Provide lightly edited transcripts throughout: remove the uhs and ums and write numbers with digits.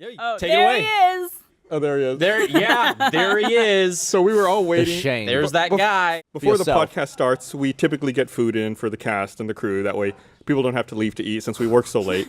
Yeah, take it there away. he is. Oh, there he is. There he is. So we were all waiting. shame. There's that guy. Before the yourself. podcast starts, we typically get food in for the cast and the crew. That way, people don't have to leave to eat since we work so late.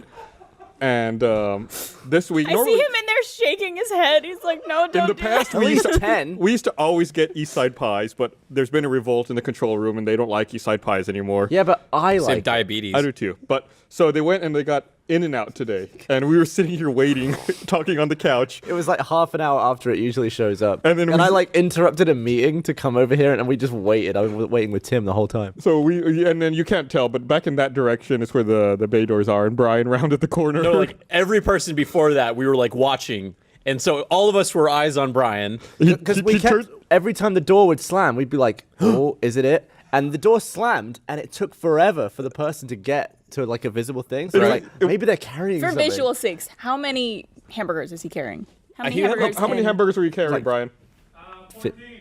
And this week, I see him in there shaking his head. He's like, no, don't in the do past, that. we used, to, 10. we used to always get East Side pies, but there's been a revolt in the control room, and they don't like East Side pies anymore. Yeah, but I Same like it. diabetes. I do too. But so they went and they got In-N-Out today, and we were sitting here waiting, talking on the couch. It was like half an hour after it usually shows up. And then I like interrupted a meeting to come over here and we just waited. I was waiting with Tim the whole time. So and then you can't tell, but back in that direction is where the bay doors are, and Brian rounded the corner. No, like every person before that, we were like watching. And so all of us were eyes on Brian. Because we kept, every time the door would slam, we'd be like, oh, is it? And the door slammed and it took forever for the person to get to like a visible thing. So like, maybe they're carrying For something. visual sakes, how many hamburgers is he carrying? How many hear that- hamburgers? How many hamburgers were you carrying, Like- Brian?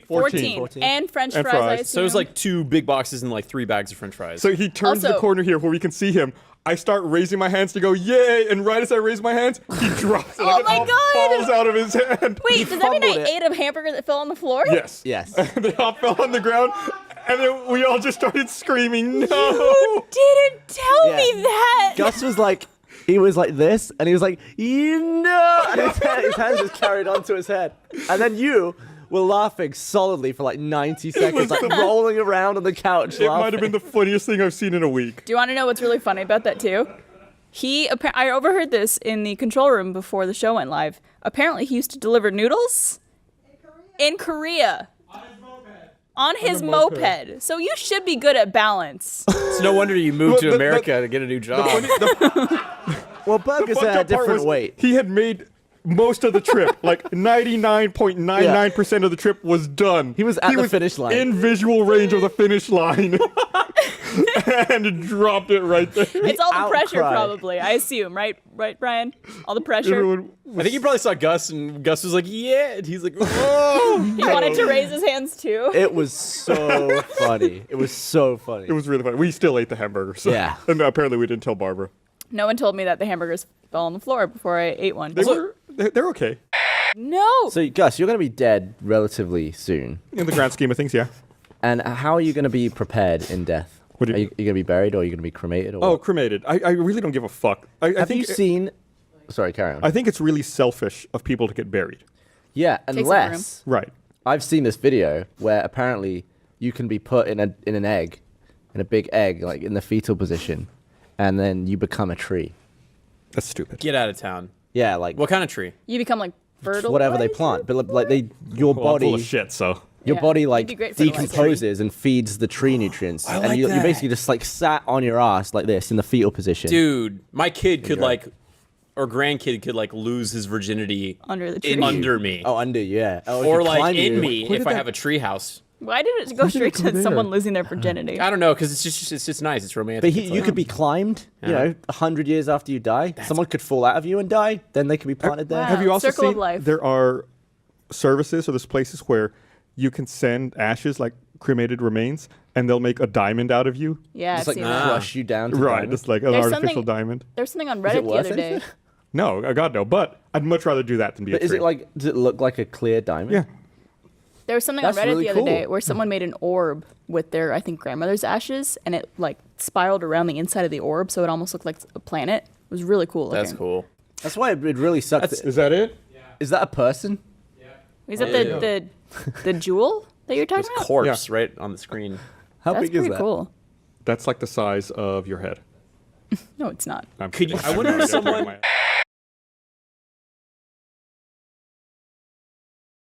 14. And French And fries. I fries. So it was assume. like 2 big boxes and like 3 bags of French fries. So he turns the Also- corner here where we can see him. I start raising my hands to go, yay! And right as I raise my hands, he drops it. Oh Like it my all God! falls out of his hand. Wait, does that mean fumbled I it. ate a hamburger that fell on the floor? Yes. Yes. They all fell on the ground, and then we all just started screaming, no! You didn't tell Yeah. me that. Gus was like, he was like this, and he was like, you know, and his hands just carried onto his head. And then you were laughing solidly for like 90 seconds, like rolling around on the couch It laughing. might have been the funniest thing I've seen in a week. Do you want to know what's really funny about that too? I overheard this in the control room before the show went live. Apparently, he used to deliver noodles in Korea on his moped. So you should be good at balance. It's no wonder you moved Well, to the- America to get a new job. Well, burgers Fucked are a up part different was weight. He had made most of the trip, like 99.99% of the trip was done. He was at the finish line. in visual range of the finish line, and dropped it right there. It's all the pressure, outcry. probably. I assume, right, Brian? All the pressure. Everyone I think you probably saw Gus, and Gus was like, yeah. And he's like, oh. He wanted to raise his hands too. It was so funny. It was so funny. It was really funny. We still ate the hamburgers. Yeah. And apparently we didn't tell Barbara. No one told me that the hamburgers fell on the floor before I ate one. They're okay. No. So, Gus, you're going to be dead relatively soon. In the grand scheme of things, yeah. And how are you going to be prepared in death? What do Are you going to be buried or are you going to be cremated? Or Oh, what? cremated. I really don't give a fuck. I Have think you seen... Sorry, carry on. I think it's really selfish of people to get buried. Yeah, up unless... Right. I've seen this video where apparently you can be put in an egg, in a big egg, like in the fetal position, and then you become a tree. That's stupid. Get out of town. Yeah, like What kind of tree? You become like fertile. whatever they plant, but like your Well, I'm full body, of shit, so. your Yeah, body you'd like be great fertilizer. decomposes and feeds the tree nutrients, I and like you that. basically just like sat on your ass like this in the fetal position. Dude, my kid could go. like, or grandkid could like lose his virginity Under the tree. under me. Oh, under yeah, oh, it Or could like climb in you. me Where if did I that- have a tree house. Why did it go straight go to someone there? losing their virginity? I don't know, because it's just nice. It's romantic. But It's you like- could be climbed, you know, 100 years after you die. Someone could fall out of you and die. Then they could be planted there. Wow. Have you also Circle of seen life. there are services or there's places where you can send ashes like cremated remains and they'll make a diamond out of you? Yeah, I've Just like seen that. crush you down to Right, diamond. just like an There's artificial something- diamond. There's something on Is Reddit it the worth other day. anything? No, God no, but I'd much rather do that than be But a is tree. it like, does it look like a clear diamond? Yeah. There was something That's on Reddit really the other day cool. where someone made an orb with their, I think, grandmother's ashes, and it like spiraled around the inside of the orb, so it almost looked like a planet. It was really cool looking. That's cool. That's why it really sucks. Is that it? Is that a person? Is that the jewel that you're talking This about? corpse right on the screen. How That's big is pretty that? cool. That's like the size of your head. No, it's not. I'm Could you- kidding. I wonder have no if idea. someone-